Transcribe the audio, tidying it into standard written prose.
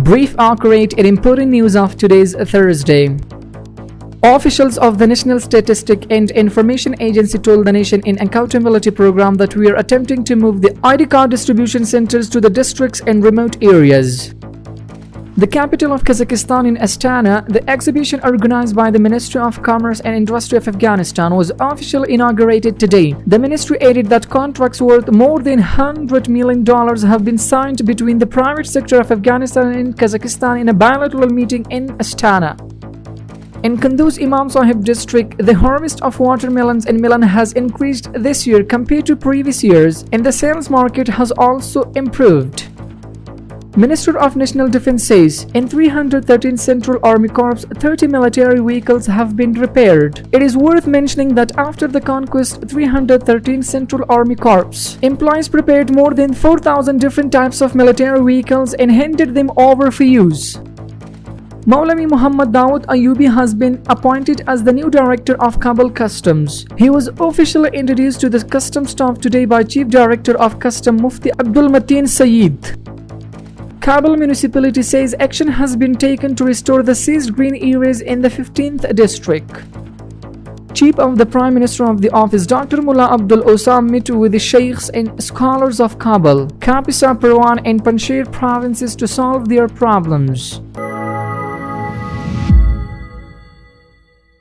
Brief, accurate, and important news of today's Thursday. Officials of the National Statistic and Information Agency told the nation in accountability program that we are attempting to move the ID card distribution centers to the districts and remote areas. The capital of Kazakhstan in Astana, the exhibition organized by the Ministry of Commerce and Industry of Afghanistan was officially inaugurated today. The ministry added that contracts worth more than $100 million have been signed between the private sector of Afghanistan and Kazakhstan in a bilateral meeting in Astana. In Kunduz Imam Sahib district, the harvest of watermelons and melon has increased this year compared to previous years, and the sales market has also improved. Minister of National Defense says, in 313 Central Army Corps, 30 military vehicles have been repaired. It is worth mentioning that after the conquest, 313 Central Army Corps employees prepared more than 4,000 different types of military vehicles and handed them over for use. Maulami Muhammad Dawood Ayubi has been appointed as the new director of Kabul Customs. He was officially introduced to the customs staff today by Chief Director of Customs Mufti Abdul Mateen Saeed. Kabul municipality says action has been taken to restore the seized green areas in the 15th district. Chief of the Prime Minister of the office, Dr. Mullah Abdul Osam, met with the sheikhs and scholars of Kabul, Kapisa, Parwan and Panjshir provinces to solve their problems.